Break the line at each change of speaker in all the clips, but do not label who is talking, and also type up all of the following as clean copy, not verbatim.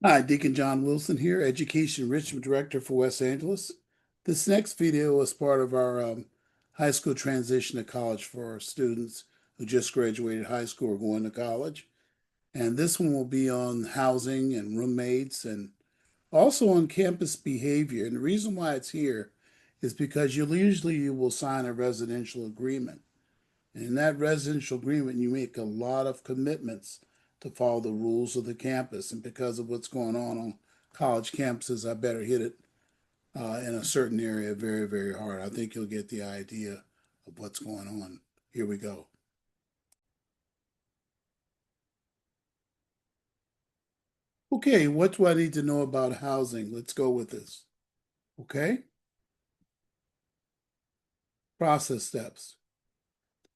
Hi, Deacon John Wilson here, Education Enrichment Director for West Angeles. This next video is part of our high school transition to college for our students who just graduated high school or going to college. And this one will be on housing and roommates and also on campus behavior. And the reason why it's here is because you will sign a residential agreement. And in that residential agreement, you make a lot of commitments to follow the rules of the campus. And because of what's going on college campuses, I better hit it in a certain area very, very hard. I think you'll get the idea of what's going on. Here we go. Okay, what do I need to know about housing? Let's go with this. Okay, process steps.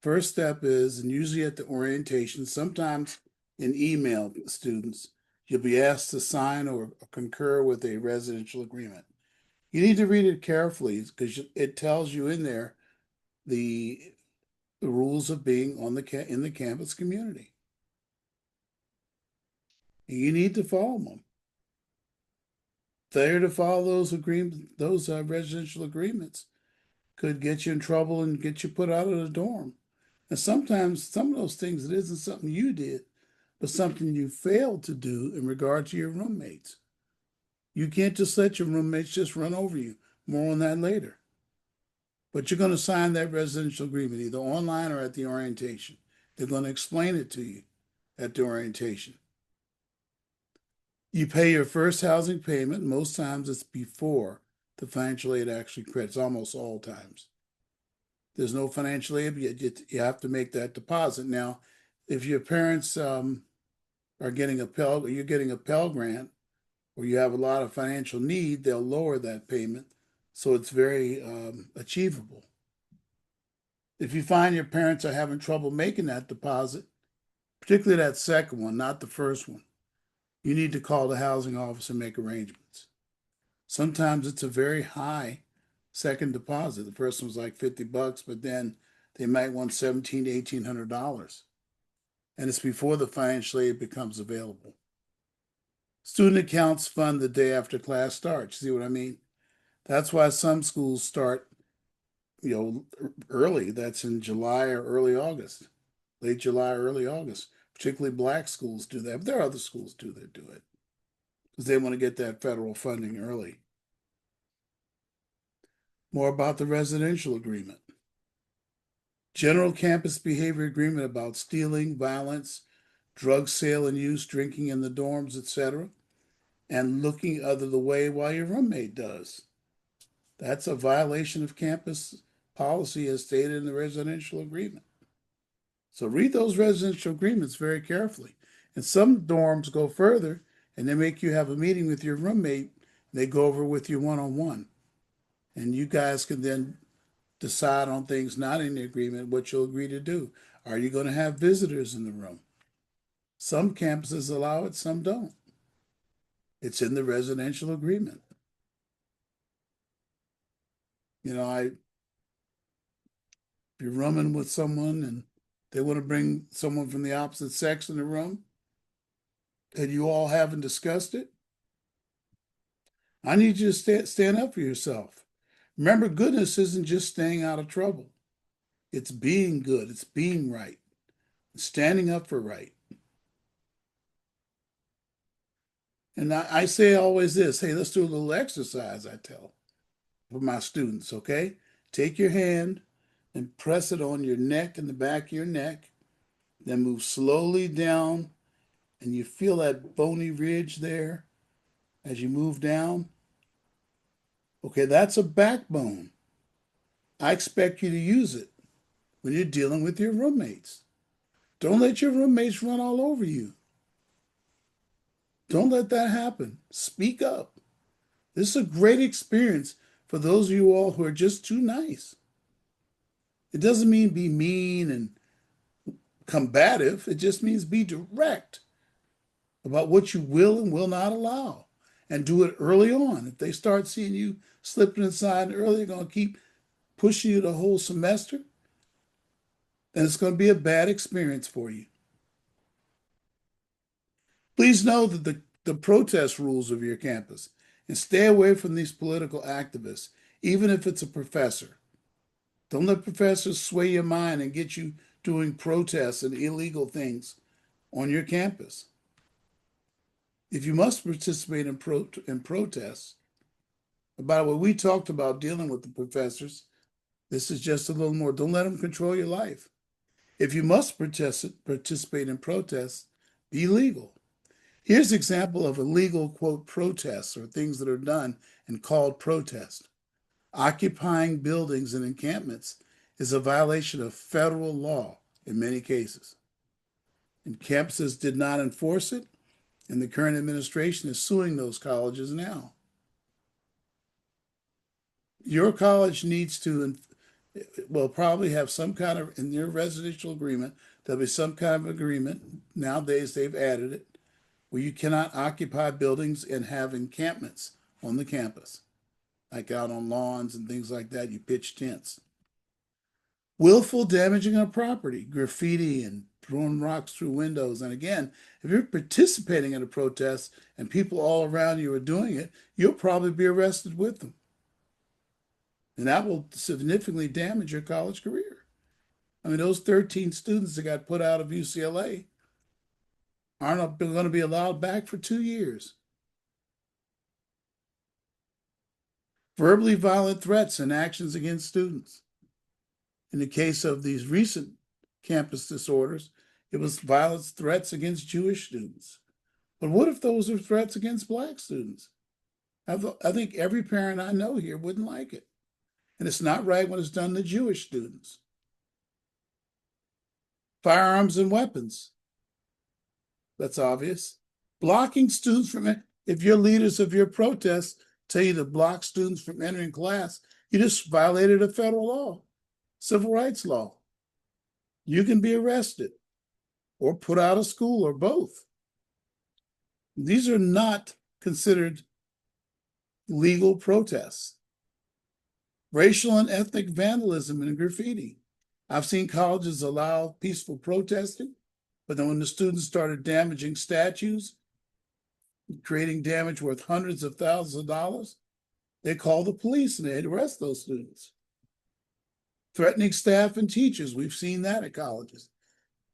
First step is, and usually at the orientation, sometimes in email students, you'll be asked to sign or concur with a residential agreement. You need to read it carefully because it tells you in there the, the rules of being on in the campus community. And you need to follow them. Failure to follow those residential agreements could get you in trouble and get you put out of the dorm. And sometimes some of those things, it isn't something you did, but something you failed to do in regard to your roommates. You can't just let your roommates just run over you. More on that later. But you're going to sign that residential agreement either online or at the orientation. They're going to explain it to you at the orientation. You pay your first housing payment. Most times it's before the financial aid actually credits, almost all times. There's no financial aid, but you have to make that deposit. Now, if your parents are getting a Pell, or you're getting a Pell Grant, or you have a lot of financial need, they'll lower that payment, so it's very achievable. If you find your parents are having trouble making that deposit, particularly that second one, not the first one, you need to call the housing office and make arrangements. Sometimes it's a very high second deposit. The first one's like $50, but then they might want $1,700 to $1,800. And it's before the financial aid becomes available. Student accounts fund the day after class starts. See what I mean? That's why some schools start, early. That's in July or early August, late July, early August. Particularly black schools do that. But there are other schools too that do it because they want to get that federal funding early. More about the residential agreement. General campus behavior agreement about stealing, violence, drug sale and use, drinking in the dorms, etc., and looking other the way while your roommate does. That's a violation of campus policy as stated in the residential agreement. So read those residential agreements very carefully. And some dorms go further and they make you have a meeting with your roommate. They go over with you one-on-one. And you guys can then decide on things not in the agreement, what you'll agree to do. Are you going to have visitors in the room? Some campuses allow it, some don't. It's in the residential agreement. If you're rooming with someone and they want to bring someone from the opposite sex in the room and you all haven't discussed it, I need you to stand up for yourself. Remember, goodness isn't just staying out of trouble. It's being good. It's being right. It's standing up for right. And I say always this, hey, let's do a little exercise, I tell for my students, okay? Take your hand and press it on your neck and the back of your neck, then move slowly down, and you feel that bony ridge there as you move down. Okay, that's a backbone. I expect you to use it when you're dealing with your roommates. Don't let your roommates run all over you. Don't let that happen. Speak up. This is a great experience for those of you all who are just too nice. It doesn't mean be mean and combative. It just means be direct about what you will and will not allow. And do it early on. If they start seeing you slipping inside early, they're going to keep pushing you the whole semester, then it's going to be a bad experience for you. Please know that the the protest rules of your campus and stay away from these political activists, even if it's a professor. Don't let professors sway your mind and get you doing protests and illegal things on your campus. If you must participate in protests, about what we talked about dealing with the professors, this is just a little more. Don't let them control your life. If you must participate in protests, be legal. Here's an example of illegal, quote, protests or things that are done and called protest. Occupying buildings and encampments is a violation of federal law in many cases. And campuses did not enforce it, and the current administration is suing those colleges now. Your college needs to, will probably have some kind of, in your residential agreement, there'll be some kind of agreement. Nowadays, they've added it, where you cannot occupy buildings and have encampments on the campus, like out on lawns and things like that. You pitch tents. Willful damaging of property, graffiti and throwing rocks through windows. And again, if you're participating in a protest and people all around you are doing it, you'll probably be arrested with them. And that will significantly damage your college career. I mean, those 13 students that got put out of UCLA aren't going to be allowed back for 2 years. Verbally violent threats and actions against students. In the case of these recent campus disorders, it was violence threats against Jewish students. But what if those are threats against Black students? I think every parent I know here wouldn't like it. And it's not right when it's done to Jewish students. Firearms and weapons. That's obvious. Blocking students from it. If your leaders of your protests tell you to block students from entering class, you just violated a federal law, civil rights law. You can be arrested or put out of school or both. These are not considered legal protests. Racial and ethnic vandalism and graffiti. I've seen colleges allow peaceful protesting, but then when the students started damaging statues, creating damage worth hundreds of thousands of dollars, they called the police and they'd arrest those students. Threatening staff and teachers. We've seen that at colleges.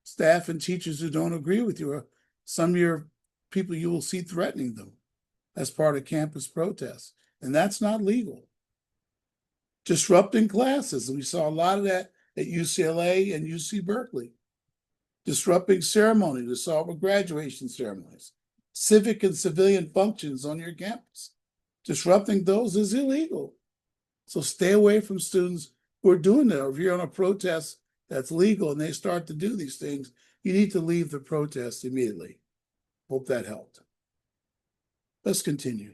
Staff and teachers who don't agree with you, or some of your people you will see threatening them as part of campus protests. And that's not legal. Disrupting classes. We saw a lot of that at UCLA and UC Berkeley. Disrupting ceremonies. We saw it with graduation ceremonies. Civic and civilian functions on your campus. Disrupting those is illegal. So stay away from students who are doing that. Or if you're on a protest that's legal and they start to do these things, you need to leave the protest immediately. Hope that helped. Let's continue.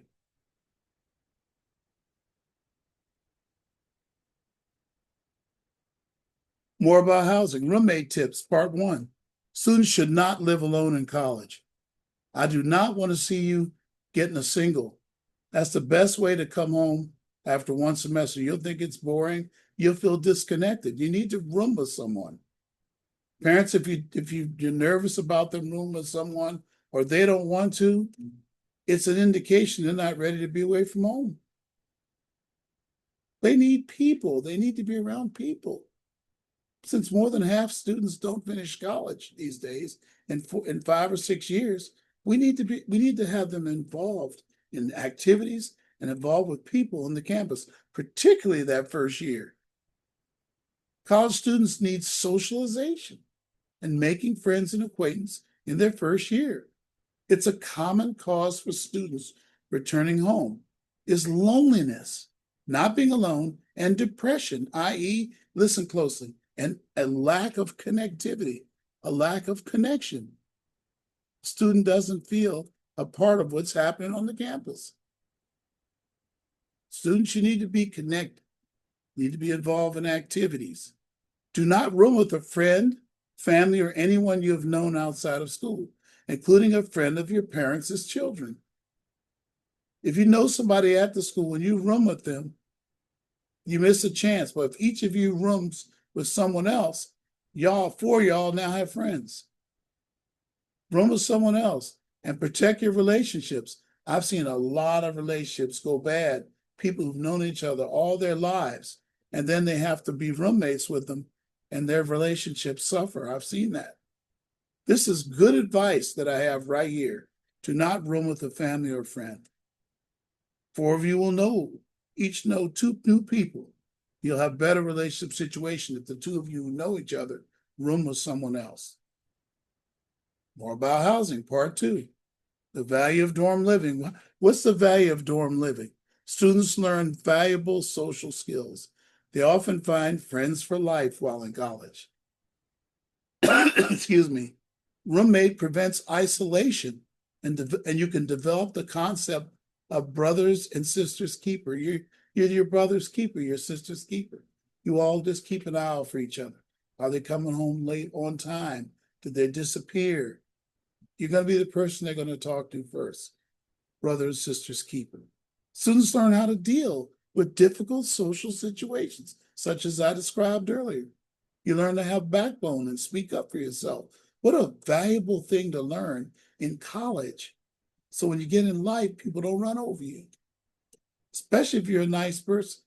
More about housing. Roommate tips, part 1. Students should not live alone in college. I do not want to see you getting a single. That's the best way to come home after one semester. You'll think it's boring. You'll feel disconnected. You need to room with someone. Parents, if you're nervous about them rooming with someone or they don't want to, it's an indication they're not ready to be away from home. They need people. They need to be around people. Since more than half students don't finish college these days in 5 or 6 years, we need to have them involved in activities and involved with people on the campus, particularly that first year. College students need socialization and making friends and acquaintance in their first year. It's a common cause for students returning home is loneliness, not being alone, and depression, i.e., listen closely, and a lack of connectivity, a lack of connection. Student doesn't feel a part of what's happening on the campus. Students, you need to be connected, need to be involved in activities. Do not room with a friend, family, or anyone you have known outside of school, including a friend of your parents' children. If you know somebody at the school and you room with them, you miss a chance. But if each of you rooms with someone else, 4 of y'all now have friends. Room with someone else. And protect your relationships. I've seen a lot of relationships go bad. People who've known each other all their lives, and then they have to be roommates with them, and their relationships suffer. I've seen that. This is good advice that I have right here. Do not room with a family or friend. 4 of you will each know 2 new people. You'll have better relationship situation if the 2 of you who know each other room with someone else. More about housing, part 2. The value of dorm living. What's the value of dorm living? Students learn valuable social skills. They often find friends for life while in college. Excuse me. Roommate prevents isolation, and you can develop the concept of brothers and sisters keeper. You're your brother's keeper, your sister's keeper. You all just keep an eye out for each other. Are they coming home late on time? Did they disappear? You're going to be the person they're going to talk to first. Brother and sister's keeper. Students learn how to deal with difficult social situations, such as I described earlier. You learn to have backbone and speak up for yourself. What a valuable thing to learn in college. So when you get in life, people don't run over you, especially if you're a nice person.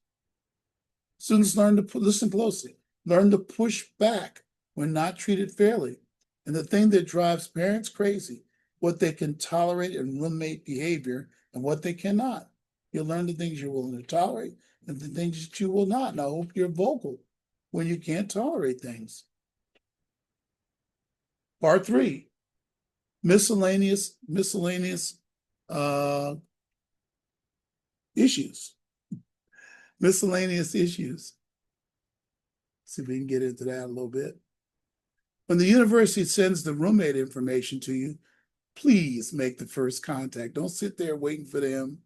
Students learn to listen closely, learn to push back when not treated fairly. And the thing that drives parents crazy, what they can tolerate in roommate behavior and what they cannot. You'll learn the things you're willing to tolerate and the things that you will not. And I hope you're vocal when you can't tolerate things. Part 3, miscellaneous issues. Miscellaneous issues. See if we can get into that a little bit. When the university sends the roommate information to you, please make the first contact. Don't sit there waiting for them.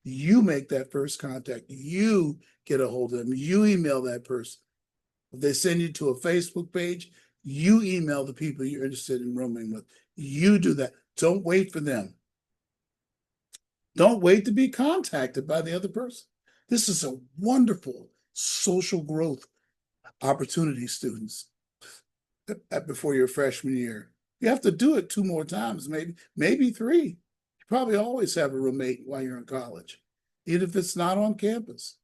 You make that first contact. You get a hold of them. You email that person. If they send you to a Facebook page, you email the people you're interested in rooming with. You do that. Don't wait for them. Don't wait to be contacted by the other person. This is a wonderful social growth opportunity, students, before your freshman year. You have to do it 2 more times, maybe 3. You probably always have a roommate while you're in college, even if it's not on campus.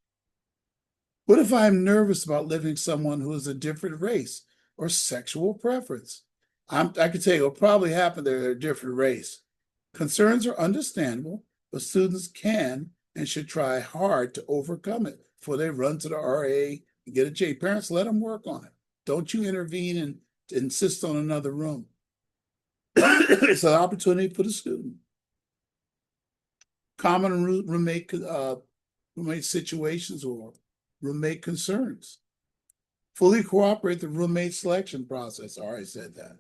What if I'm nervous about living with someone who is a different race or sexual preference? I can tell you, it'll probably happen they're a different race. Concerns are understandable, but students can and should try hard to overcome it before they run to the RA and get a J. Parents, let them work on it. Don't you intervene and insist on another room. It's an opportunity for the student. Common roommate situations or roommate concerns. Fully cooperate the roommate selection process. I already said that.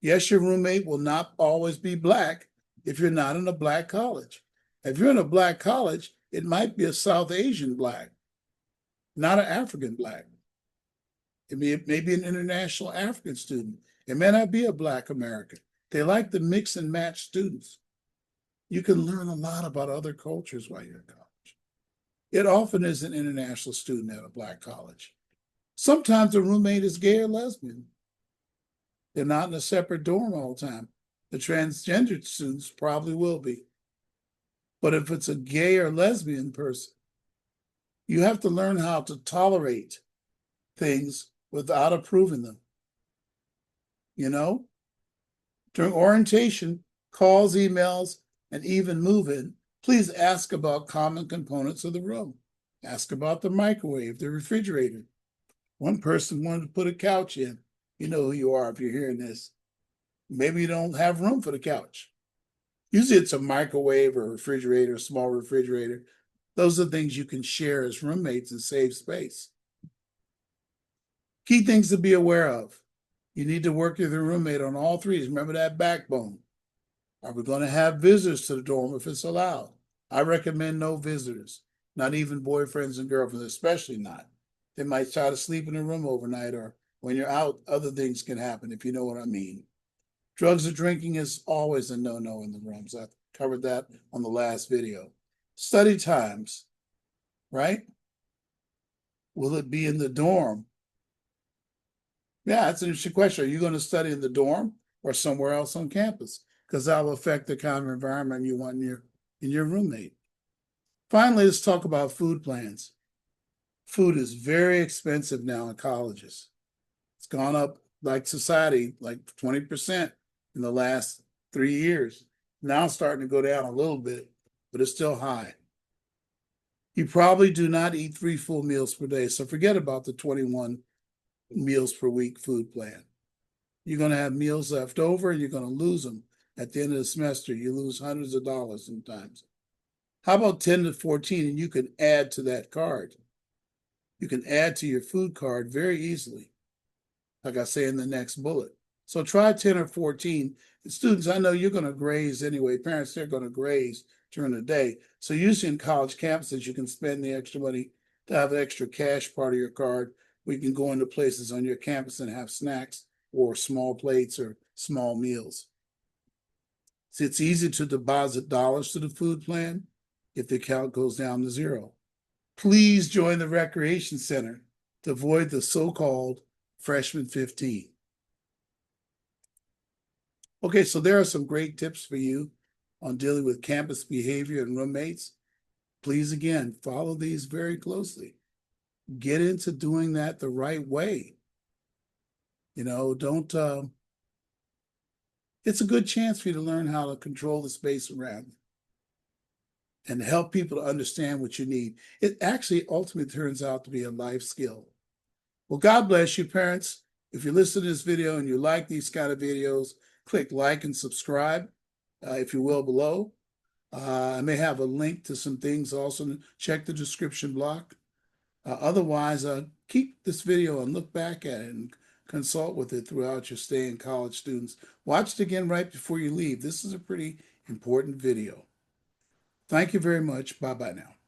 Yes, your roommate will not always be Black if you're not in a Black college. If you're in a Black college, it might be a South Asian Black, not an African Black. It may be an international African student. It may not be a Black American. They like to mix and match students. You can learn a lot about other cultures while you're in college. It often is an international student at a Black college. Sometimes the roommate is gay or lesbian. They're not in a separate dorm all the time. The transgender students probably will be. But if it's a gay or lesbian person, you have to learn how to tolerate things without approving them. You know, during orientation, calls, emails, and even move-in, please ask about common components of the room. Ask about the microwave, the refrigerator. One person wanted to put a couch in. You know who you are if you're hearing this. Maybe you don't have room for the couch. Usually it's a microwave or a refrigerator, a small refrigerator. Those are things you can share as roommates and save space. Key things to be aware of. You need to work with your roommate on all 3. Remember that backbone. Are we going to have visitors to the dorm if it's allowed? I recommend no visitors, not even boyfriends and girlfriends, especially not. They might try to sleep in the room overnight, or when you're out, other things can happen, if you know what I mean. Drugs or drinking is always a no-no in the rooms. I covered that on the last video. Study times, right? Will it be in the dorm? Yeah, that's an interesting question. Are you going to study in the dorm or somewhere else on campus? because that will affect the kind of environment you want in your roommate. Finally, let's talk about food plans. Food is very expensive now in colleges. It's gone up like society, like 20% in the last 3 years. Now it's starting to go down a little bit, but it's still high. You probably do not eat 3 full meals per day, so forget about the 21 meals per week food plan. You're going to have meals left over and you're going to lose them at the end of the semester. You lose hundreds of dollars sometimes. How about 10 to 14? And you can add to that card. You can add to your food card very easily, like I say in the next bullet. So try 10 or 14. Students, I know you're going to graze anyway. Parents, they're going to graze during the day. So usually in college campuses, you can spend the extra money to have an extra cash part of your card. We can go into places on your campus and have snacks or small plates or small meals. So it's easy to deposit dollars to the food plan if the account goes down to zero. Please join the Recreation Center to avoid the so-called Freshman 15. Okay, so there are some great tips for you on dealing with campus behavior and roommates. Please, again, follow these very closely. Get into doing that the right way. You know, don't, it's a good chance for you to learn how to control the space around you and help people to understand what you need. It actually ultimately turns out to be a life skill. Well, God bless you, parents. If you listen to this video and you like these kind of videos, click like and subscribe, if you will, below. I may have a link to some things also. Check the description block. Otherwise, keep this video and look back at it and consult with it throughout your stay in college, students. Watch it again right before you leave. This is a pretty important video. Thank you very much. Bye-bye now.